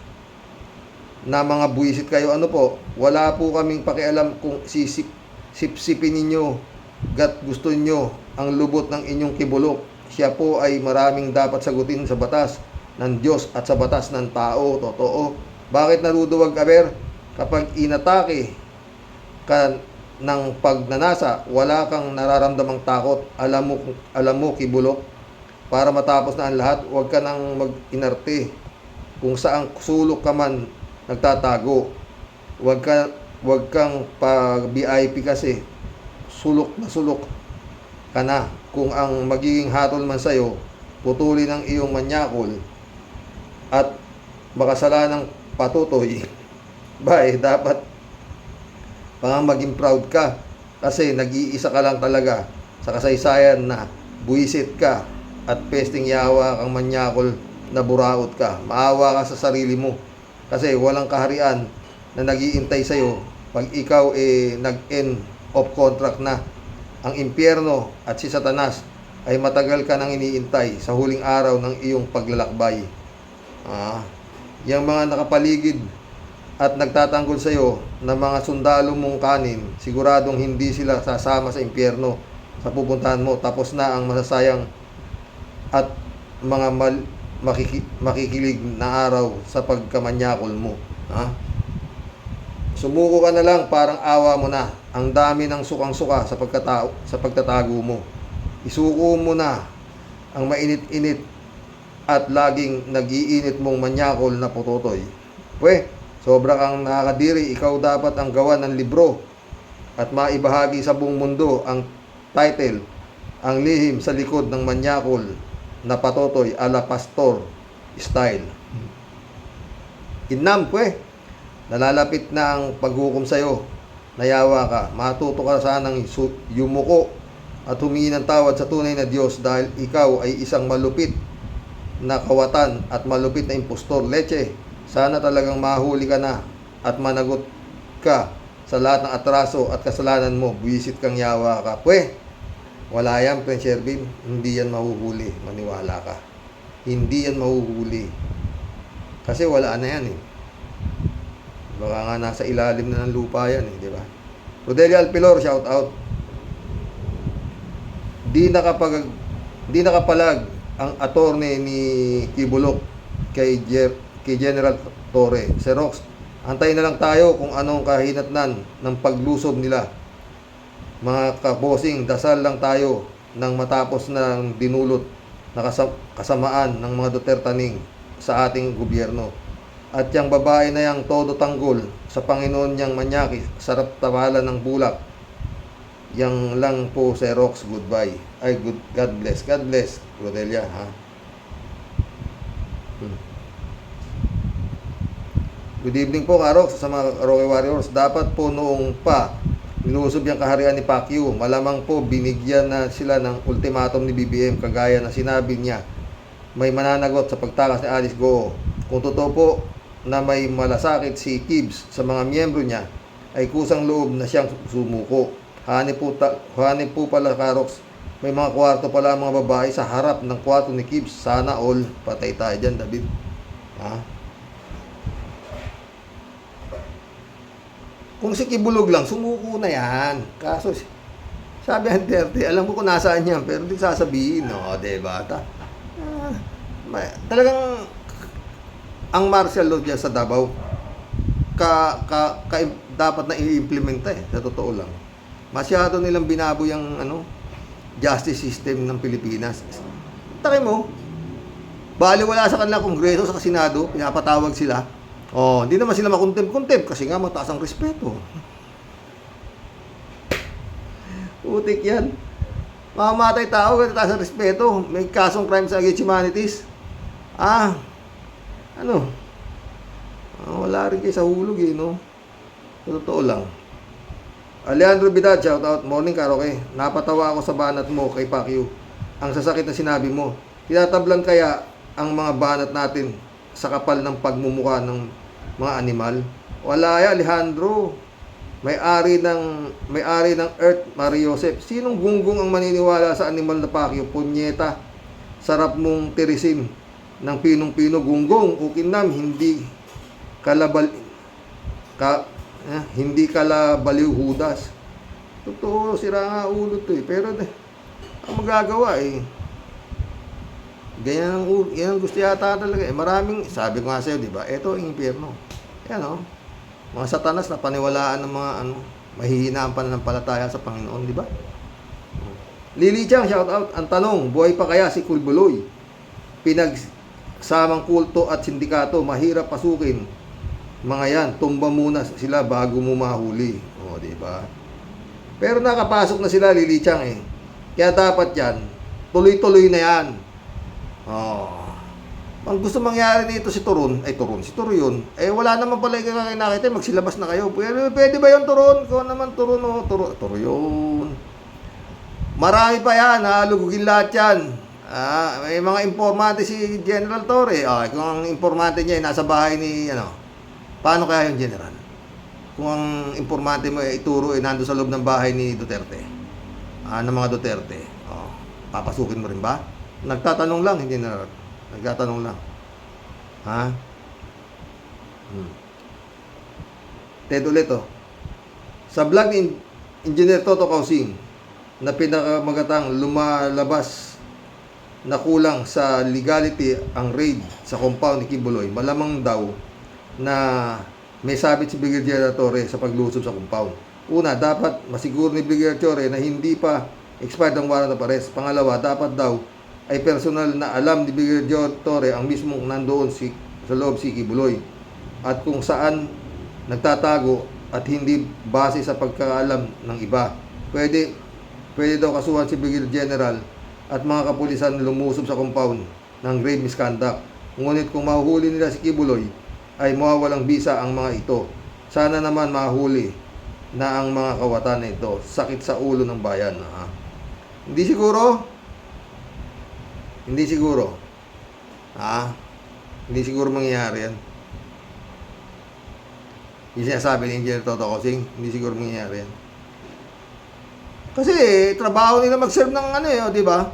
na mga buwisit kayo. Ano po, wala po kaming pakialam kung sipsipin ninyo gat gusto nyo ang lubot ng inyong kibulok. Siya po ay maraming dapat sagutin sa batas ng Diyos at sa batas ng tao. Totoo. Bakit naruduwag aber kapag inatake ka ng pagnanasa, wala kang nararamdamang takot? Alam mo kibulok, para matapos na ang lahat, huwag ka nang mag-inarte. Kung saang sulok ka man nagtatago, huwag kang pag-VIP kasi sulok na sulok ka na. Kung ang magiging hatol man sa'yo, putulin ang iyong manyakol at makasalanang patutoy, dapat maging proud ka kasi nag-iisa ka lang talaga sa kasaysayan na buwisit ka at pesting yawa kang manyakol na buraot ka. Maawa ka sa sarili mo kasi walang kaharian na nag-iintay sa'yo pag ikaw nag-end of contract na. Ang impyerno at si Satanas ay matagal ka nang iniintay sa huling araw ng iyong paglalakbay. Yung mga nakapaligid at nagtatanggol sa iyo na mga sundalo mong kanin, siguradong hindi sila sasama sa impyerno sa pupuntahan mo. Tapos na ang masasayang at mga makikilig na araw sa pagkamanyakol mo. Sumuko ka na lang, parang awa mo na. Ang dami ng sukang-suka sa pagtatago mo. Isuko mo na ang mainit-init at laging nag-iinit mong manyakol na putotoy. Sobra kang nakakadiri. Ikaw dapat ang gawa ng libro at maibahagi sa buong mundo ang title, ang lihim sa likod ng manyakol na patotoy ala pastor style. Inam, nalalapit na ang paghukom sa'yo. Nayawa ka. Matuto ka sanang yumuko at humingi ng tawad sa tunay na Diyos dahil ikaw ay isang malupit na kawatan at malupit na impostor. Leche, sana talagang mahuli ka na at managot ka sa lahat ng atraso at kasalanan mo. Buwisit kang yawa ka. Wala yan, Prince Ervin. Hindi yan mahuhuli. Maniwala ka. Hindi yan mahuhuli. Kasi wala na yan Baka nga nasa ilalim na ng lupa yan di ba? Rodelia Alpilor, shout out. Di nakapalag ang attorney ni Kibulok kay General Torre. Xerox, antayin na lang tayo kung anong kahinatnan ng paglusob nila. Mga kabosing, dasal lang tayo nang matapos ng dinulot na kasamaan ng mga Dutertaning sa ating gobyerno. At yung babae na yang todo tanggol sa Panginoon niyang manyaki, sarap tawalan ng bulak. Yang lang po, Xerox, goodbye. God bless. God bless, Rodelia, Good evening po, Karox, sa mga Roque Warriors. Dapat po noong pa minusob yung kaharian ni Pacquiao, malamang po binigyan na sila ng ultimatum ni BBM kagaya na sinabi niya may mananagot sa pagtakas ni Alice Goo. Kung totoo po na may malasakit si Gibbs sa mga miyembro niya, ay kusang loob na siyang sumuko. Hanip po pala, Karox, may mga kwarto pala ang mga babae sa harap ng kwarto ni Gibbs. Sana all. Patay tayo dyan, David. Kung si Kibulog lang, sumuko na yan. Kaso, sabi ang 30, alam ko kung nasaan yan, pero hindi sasabihin, diba? Talagang, ang martial law dyan sa Davao, dapat na i-implementa sa totoo lang. Masyado nilang binabo yung justice system ng Pilipinas. Taki mo, bali wala sa kanila kongreso, sa Senado, pinapatawag sila. Oh, hindi naman sila makontempt-contempt kasi nga mataas ang respeto. Utik yan. Mamamatay tao, mataas ang respeto. May kasong crimes against humanities. Ano? Wala rin kayo sa hulog eh, no? Sa totoo lang. Alejandro Vidal, shout out. Morning, Karoke. Napatawa ako sa banat mo kay Pacquiao. Ang sasakit na sinabi mo. Tinatablan kaya ang mga banat natin sa kapal ng pagmumukha ng mga animal? Wala ya, Alejandro. May-ari ng Earth, Mario Joseph. Sinong gunggong ang maniniwala sa animal na Pacquiao? Punyeta. Sarap mong tirisin ng pinong-pino gunggong. Ukinam, hindi kalabaliw Judas. Totoo, sira nga ulo to eh. Pero ang magagawa eh, ganyan yan ang gusto yata talaga eh. Maraming, sabi ko nga sa'yo, di ba? Ito ang impyerno. Yan o. Mga satanas na paniwalaan ng mga mahihinaan pananampalataya sa Panginoon, di ba? Lily Chang, shout out. Ang tanong, buhay pa kaya si Kulbuloy? Pinagsamang kulto at sindikato, mahirap pasukin. Mga yan, tumba muna sila bago mo mahuli. O, di ba? Pero nakapasok na sila, Lily Chang eh. Kaya dapat yan, tuloy-tuloy na yan. Ang gusto mangyari dito si Turon, wala naman pala yung nakita, magsilabas na kayo. Pwede ba yun, Turon? Kung naman Turon, Turo yun. Marami pa yan, lugugin lahat yan. May mga informante si General Torre. Kung ang informante niya ay nasa bahay ni, paano kaya yung General? Kung ang informante mo ay ituro ay nando sa loob ng bahay ni Duterte. Ng mga Duterte. Papasukin mo rin ba? Nagtatanong lang, hindi na. Nagtatanong lang. Ted ulit sa vlog ni Engineer Toto Causing na pinakamagatang lumalabas na kulang sa legality ang raid sa compound ni Kibuloy, malamang daw na may sabit si Brigadier Torre sa paglusob sa compound. Una, dapat masiguro ni Brigadier Torre na hindi pa expired ang warrant of arrest. Pangalawa, dapat daw ay personal na alam ni Brigadier Torre ang mismong nandoon sa loob si Kibuloy at kung saan nagtatago at hindi base sa pagkakaalam ng iba. Pwede daw kasuhan si Brigadier General at mga kapulisan lumusob sa compound ng grave misconduct. Ngunit kung mahuhuli nila si Kibuloy, ay mawawalang bisa ang mga ito. Sana naman mahuli na ang mga kawatan na ito. Sakit sa ulo ng bayan. Hindi siguro. Hindi siguro mangyayari yan. Yung sinasabi ni Engineer Toto Causing, hindi siguro mangyayari yan. Kasi trabaho nila mag-serve ng di ba?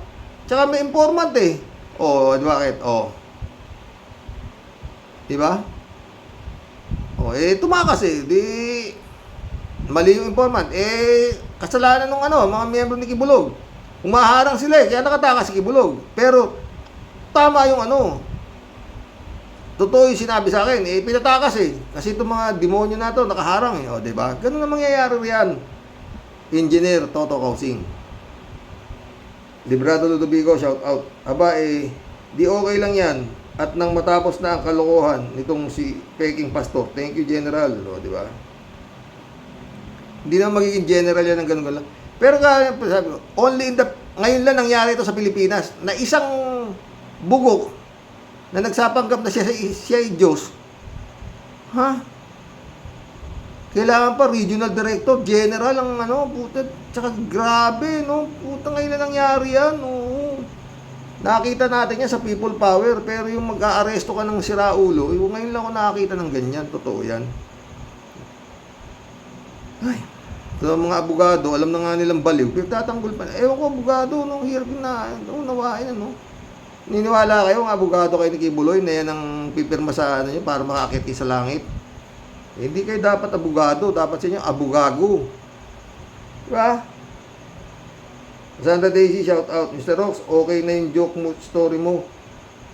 Tsaka may informant eh. Bakit? Di ba? Tumakas eh. Mali yung informant. Kasalanan ng mga miyembro ni Kibulog. Umaharang sila kaya nakatakas si Kibulog. Pero, tama yung totoo yung sinabi sa akin. Pinatakas eh. Kasi itong mga demonyo na to, nakaharang eh. Diba? Ganun na mangyayari riyan. Engineer Toto Causing. Librado Ludovico, shout out. Di okay lang yan. At nang matapos na ang kalokohan nitong si Peking Pastor. Thank you, General. Diba? Hindi na magiging general yan ng ganun lang. Pero sabi ko, ngayon lang nangyari ito sa Pilipinas na isang bugok na nagsapanggap na siya ay Diyos. Kailangan pa regional director, general ang puta, tsaka grabe, puta ngayon lang nangyari yan, Nakita natin yan sa people power, pero yung mag-aaresto ka ng siraulo, ngayon lang ako nakakita ng ganyan, totoo yan. So, mga abogado, alam na nga nilang baliw, pero tatanggol pa. Ewan ko, abogado, hirap na, nawain, Niniwala kayo, ang abogado kayo ni Kibuloy na yan ang pipirma sa niyo para makakit kayo sa langit. Hindi kayo dapat abogado, dapat sa inyo abogago. Diba? Sandra Daisy, shout out. Mr. Rox, okay na yung joke mo, story mo.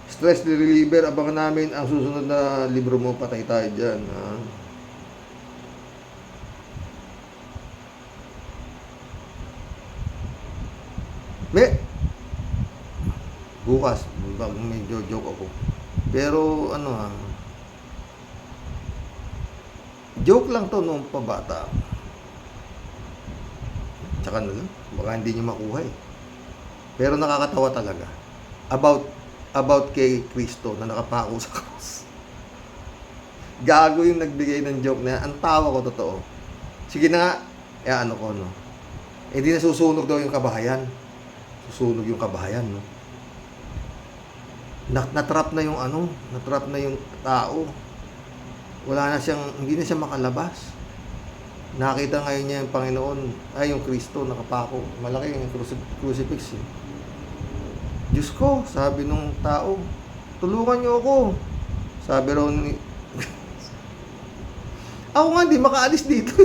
Stress reliever, abangan namin ang susunod na libro mo, patay tayo dyan. Bukas, medyo joke ako. Pero Joke lang to noong pabata. Tsaka na lang, baka hindi nyo makuha eh. Pero nakakatawa talaga. About kay Kristo na nakapako sa cross. Gago yung nagbigay ng joke na yan. Ang tawa ko totoo. Sige na nga, ano ko, no? Eh di nasusunog daw yung kabahayan. Susunog yung kabahayan, no? Natrap na yung natrap na yung tao. Wala na siyang, hindi na siya makalabas. Nakita ngayon niya yung Panginoon, yung Kristo, nakapako. Malaki yung crucifix. Eh. Diyos ko, sabi nung tao, tulungan niyo ako. Sabi raw ni, ako nga, di makaalis dito.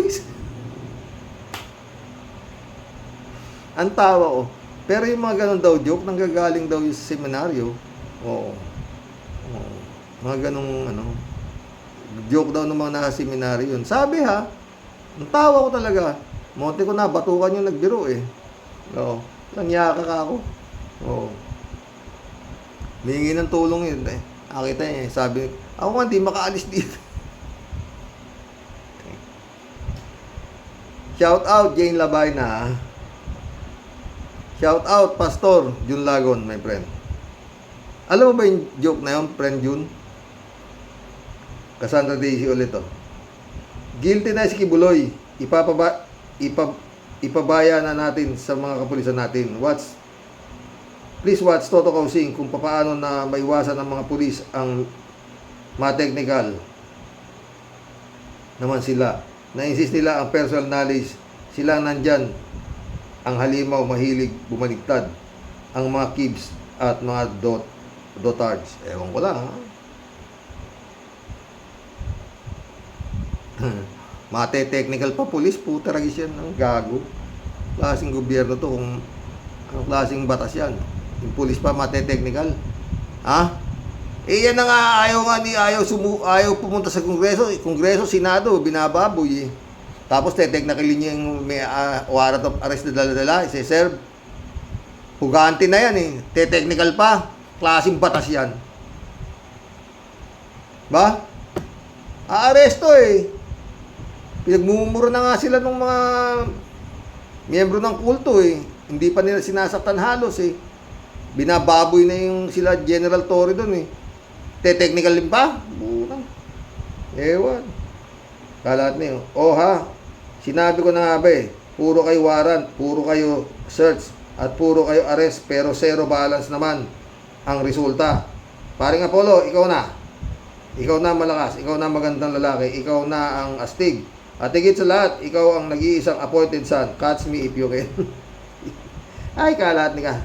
Ang tawa ko. Pero yung mga ganun daw joke, nanggagaling daw yung sa seminaryo. Oo. Mga ganung joke daw ng mga naka-seminaryo yun. Sabi ha, ang tawa ko talaga. Monte ko na, batukan yung nagbiro eh. Oo. Nangyaka ka ako. Oo. Mingi ng tulong yun eh. Nakita niya eh. Sabi, ako nga di makaalis dito. Shout out Jane Labayna. Shout out Pastor Jun Lagon, my friend. Alam mo ba yung joke na yun, friend Jun? Cassandra Daisy ulit to. Guilty na si Kibuloy. Ipabaya na natin sa mga kapulisan natin. Please watch Toto Kausing kung paano na maiwasan ng mga pulis ang ma-technical naman sila. Na-insist nila ang personal knowledge. Sila nandyan. Ang halimaw mahilig bumaligtad. Ang mga kibs at mga dotards. Ewan ko lang ha. Mate-technical pa pulis, puta ragis yan ng gago. Klaseng gobyerno to kung anong klaseng batas yan. Yung pulis pa mate-technical. Ha? Eh yan na nga, ayaw pumunta sa Kongreso, Senado, binababoy eh. Tapos technically niya yung may warrant of arrest na dala-dala, isi-serve. Huganti na yan eh. Technical pa. Klaseng batas yan. Ba? Aaresto eh. Pinagmumura na nga sila ng mga miyembro ng kulto eh. Hindi pa nila sinasaktan halos eh. Binababoy na yung sila General Torre doon eh. Technical din pa? Burang. Ewan. Kalat na yun. Oh ha, sinabi ko na nga ba eh. Puro kayo warrant, puro kayo search, at puro kayo arrest, pero zero balance naman ang resulta. Paring Apollo, ikaw na. Ikaw na malakas, ikaw na magandang lalaki, ikaw na ang astig. At higit sa lahat, ikaw ang nag-iisang appointed son. Catch me if you can. Ay, kalat ni ka.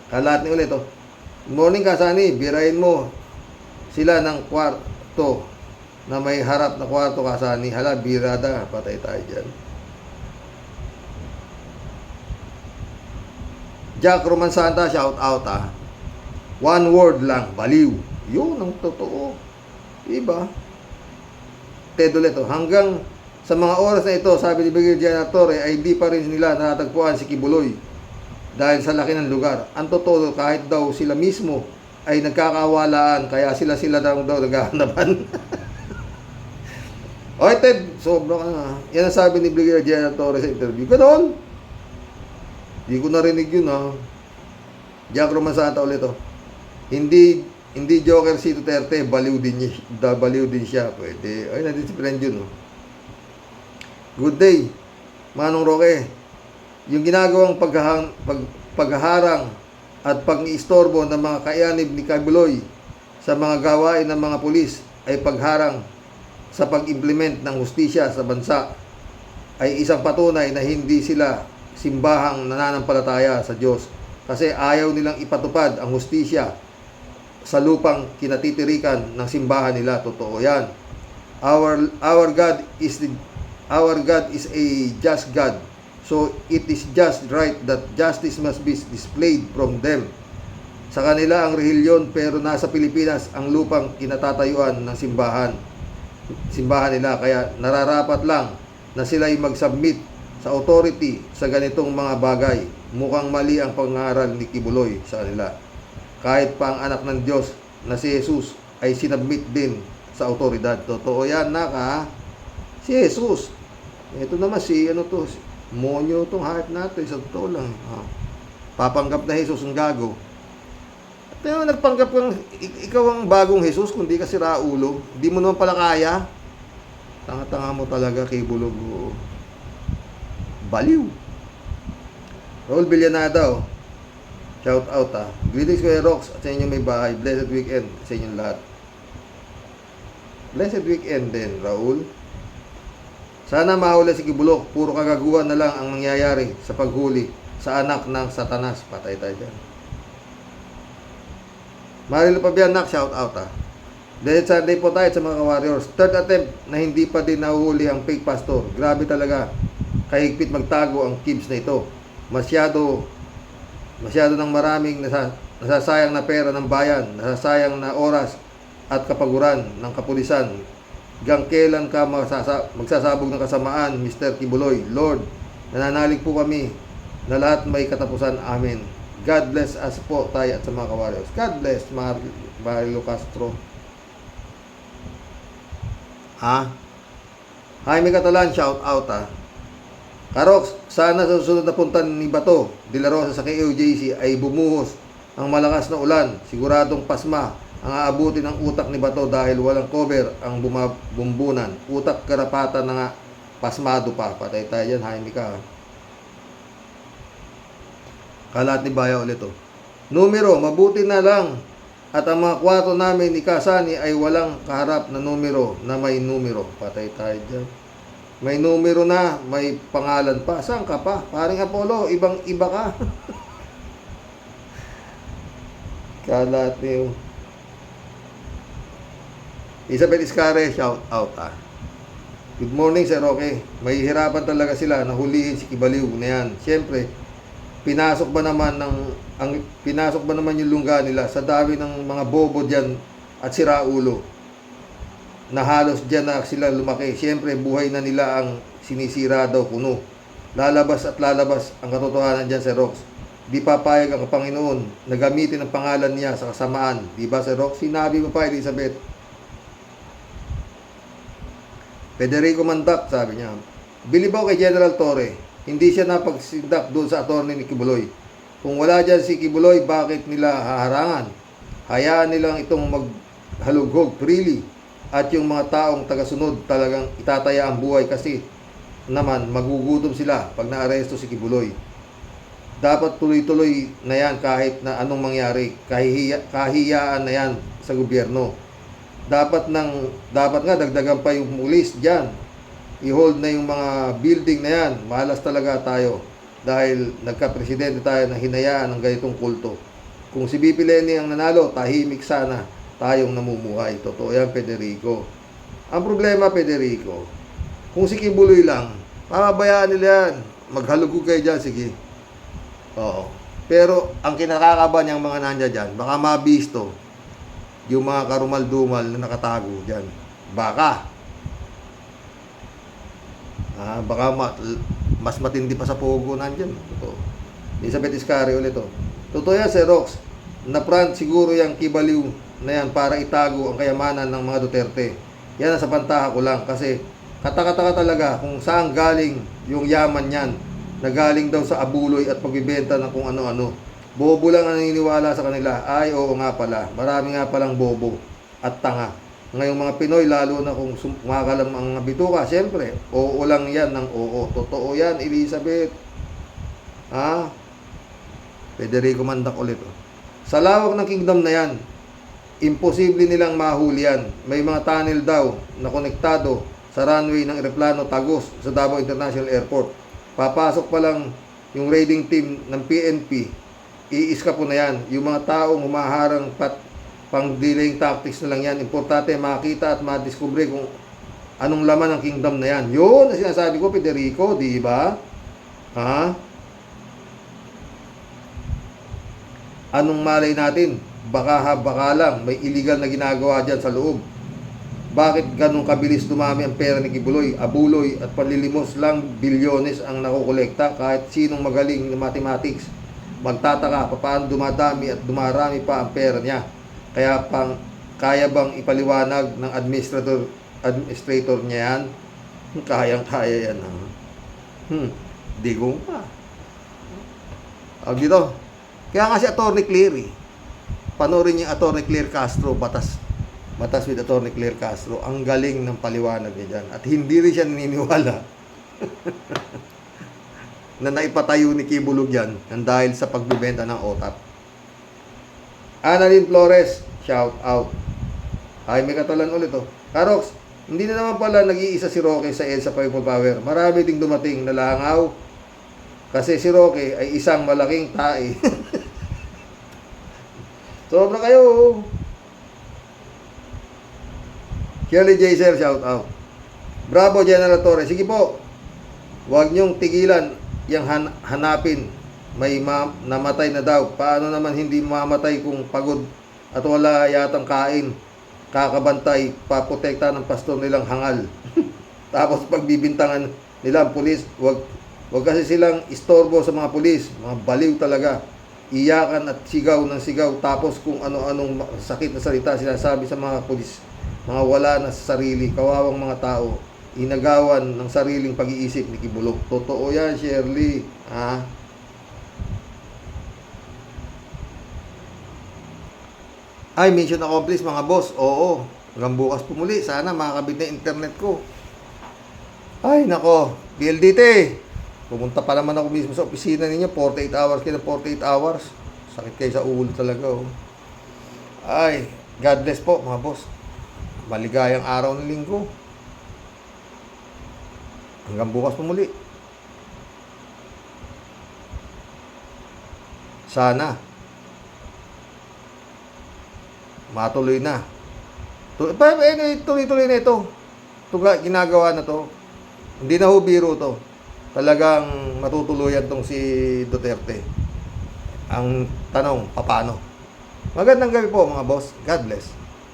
Kalat ni ulit, oh. Good morning, Kasani. Birahin mo sila ng kwarto na may harap na kwarto, Kasani. Hala, birada. Patay tayo dyan. Jack Roman Santa, shout out, ha. One word lang, baliw. Yun ang totoo. Diba? Ted ulit, oh. Hanggang sa mga oras na ito, sabi ni Brigadier Torre, ay di pa rin nila natagpuan si Kibuloy dahil sa laki ng lugar. Ang totoo, kahit daw sila mismo ay nagkakawalaan, kaya sila daw naghahanapan. Oy, Ted, sobra ka na. Yan ang sabi ni Brigadier Torre sa interview. Ganon. Di ko narinig yun, ha. Jack Roman Santa ulit, oh. Hindi Joker si Duterte, baliw din siya. Pwede. Ay, nandito si friend yun, oh. Good day, Manong Roque. Yung ginagawang paghaharang at pag-iistorbo ng mga kayanib ni Kibuloy sa mga gawain ng mga pulis ay pagharang sa pag-implement ng hustisya sa bansa ay isang patunay na hindi sila simbahang nananampalataya sa Diyos kasi ayaw nilang ipatupad ang hustisya sa lupang kinatitirikan ng simbahan nila. Totoo yan. Our God is a just God. So it is just right that justice must be displayed from them. Sa kanila ang relihiyon, pero nasa Pilipinas ang lupang kinatatayuan ng simbahan nila. Kaya nararapat lang na sila ay mag-submit sa authority sa ganitong mga bagay. Mukhang mali ang pangaral ni Kibuloy sa kanila. Kahit pa ang anak ng Diyos na si Jesus ay sinubmit din sa autoridad. Totoo yan, naka. Si Jesus. Ito naman si, monyo tong heart natin, sa totoo lang. Papanggap na Jesus ang gago. Pero nagpanggap kang ikaw ang bagong Jesus, kundi ka si Raulo. Di mo naman pala kaya. Tanga-tanga mo talaga kay Bulog. Baliw. Raul Villanada, shout out Greetings Kuya Rox at sa inyong may bahay. Blessed weekend sa inyong lahat. Blessed weekend din, Raul. Sana mahuli si Kibulok. Puro kagaguhan na lang ang mangyayari sa paghuli sa anak ng Satanas. Patay tayo dyan. Marilo Pabianak, shout out Blessed Sunday po tayo sa mga ka-warriors. Third attempt na hindi pa din nahuhuli ang fake pastor. Grabe talaga. Kahigpit magtago ang kibs na ito. Masyado ng maraming nasasayang na pera ng bayan, nasasayang na oras at kapaguran ng kapulisan. Hanggang kailan ka magsasabog ng kasamaan, Mr. Kibuloy? Lord, nananalig po kami na lahat may katapusan. Amen. God bless us po tayo at sa mga ka-warriors. God bless, Marilo Castro. Jaime Catalan, shout out Karox, sana sa susunod na punta ni Bato de la Rosa sa KOJC ay bumuhos ang malakas na ulan. Siguradong pasma ang aabutin ng utak ni Bato dahil walang cover ang bumbunan. Utak karapatan na nga, pasmado pa. Patay tayo dyan, Jaime ka. Kalat ni Baya ulit Numero, mabuti na lang. At ang mga kwarto namin ni Kasani ay walang kaharap na numero na may numero. Patay tayo dyan. May numero na, may pangalan pa. Saan ka pa? Paring Apollo, ibang-iba ka. Kalat niyo. Isabel Iscare, shout out Good morning, Sir Roque. May hirapan talaga sila na hulihin si Kibaliw na yan. Siyempre, pinasok ba naman yung lungga nila sa dami ng mga bobo diyan at si Raulo na halos dyan na sila lumaki. Siyempre, buhay na nila ang sinisira daw kuno. Lalabas at lalabas ang katotohanan dyan, Sir Rox. Di papayag ang Panginoon na gamitin ang pangalan niya sa kasamaan. Di ba, Sir Rox? Sinabi mo pa, Elizabeth. Federico Mandak, sabi niya, bilib ako kay General Torre. Hindi siya napagsindak doon sa attorney ni Kibuloy. Kung wala dyan si Kibuloy, bakit nila haharangan? Hayaan nilang itong maghalughog freely. At yung mga taong tagasunod talagang itataya ang buhay kasi naman magugutom sila pag naaresto si Kibuloy. Dapat tuloy-tuloy na yan kahit na anong mangyari. Kahiyaan na yan sa gobyerno. Dapat nga dagdagan pa yung pulis dyan. I-hold na yung mga building na yan. Malas talaga tayo dahil nagka-presidente tayo na hinayaan ng ganitong kulto. Kung si BP Leni ang nanalo, tahimik sana tayong namumuhay. Totoo yan, Federico. Ang problema, Federico, kung si Kibuloy lang, papabayaan nila yan. Maghalugog kayo dyan, sige. Oo. Pero, ang kinakakaban yung mga nandiyan dyan, baka mabisto yung mga karumal-dumal na nakatago dyan. Baka. Baka mas matindi pa sa pogo nandyan. Totoo. Elizabeth Iscari ulit Totoo yan, Sir Rox. Na-front siguro yung Kibaliw na yan para itago ang kayamanan ng mga Duterte. Yan sa pantaha ko lang kasi katakataka talaga kung saan galing yung yaman yan na galing daw sa abuloy at pagbibenta ng kung ano-ano. Bobo lang ang naniniwala sa kanila. Ay, oo nga pala. Marami nga palang bobo at tanga. Ngayong mga Pinoy, lalo na kung kumakalam ang bituka, siyempre, oo lang yan ng oo. Totoo yan, Elizabeth. Federico Mandak ulit. Sa lawak ng kingdom na yan, imposible nilang mahuli yan. May mga tunnel daw na konektado sa runway ng eroplano Tagos sa Davao International Airport. Papasok pa lang yung raiding team ng PNP, iiska po na yan. Yung mga taong humaharang pang delaying tactics na lang yan. Importante makita at madiskubre kung anong laman ng kingdom na yan. Yun ang sinasabi ko, Federico, di ba? Anong malay natin? Baka lang, may illegal na ginagawa dyan sa loob. Bakit ganun kabilis dumami ang pera ni Kibuloy, abuloy at panlilimos lang bilyones ang nakukolekta kahit sinong magaling na mathematics. Magtataka paano dumadami at dumarami pa ang pera niya. Kaya Kaya bang ipaliwanag ng administrator niya yan? Kayang-kaya yan. Digong pa. Dito. Kaya nga si Atty. Claire panoorin niyo Atty. Claire Castro, Batas with Atty. Claire Castro. Ang galing ng paliwanag niya dyan. At hindi rin siya naniniwala na naipatayo ni Kibulog yan dahil sa pagbibenta ng OTAP. Annalyn Flores, shout out. Ay, may katalan ulit oh. Karox, hindi na naman pala nag-iisa si Roque sa EDSA People Power. Marami ding dumating na langaw. Kasi si Roque ay isang malaking tae. Sobra kayo. Shirley J. Sir, shout out. Bravo, General Torres. Sige po. Huwag niyong tigilan yung hanapin. May namatay na daw. Paano naman hindi mamatay kung pagod at wala yatang kain? Kakabantay, paprotekta ng pastor nilang hangal. Tapos pagbibintangan nila ang pulis, wag kasi silang istorbo sa mga pulis. Mga baliw talaga. Iyakan at sigaw ng sigaw. Tapos kung ano-anong sakit na salita sinasabi sa mga pulis. Mga wala na sa sarili, kawawang mga tao. Inagawan ng sariling pag-iisip ni Kibulog. Totoo yan, Shirley. Ha? Ay, mission accomplished mga boss. Oo. Hanggang bukas po muli. Sana makakabit na internet ko. Ay, nako. PLDT. Pumunta pa naman ako mismo sa opisina ninyo. 48 hours kayo na 48 hours. Sakit kayo sa ulo talaga. Oh. Ay, God bless po mga boss. Maligayang araw ng linggo. Hanggang bukas po muli. Sana matuloy na. Tuloy-tuloy na ito. Ito ginagawa na to. Hindi na ho biro to. Talagang matutuluyan tong si Duterte. Ang tanong, paano? Magandang gabi po mga boss. God bless.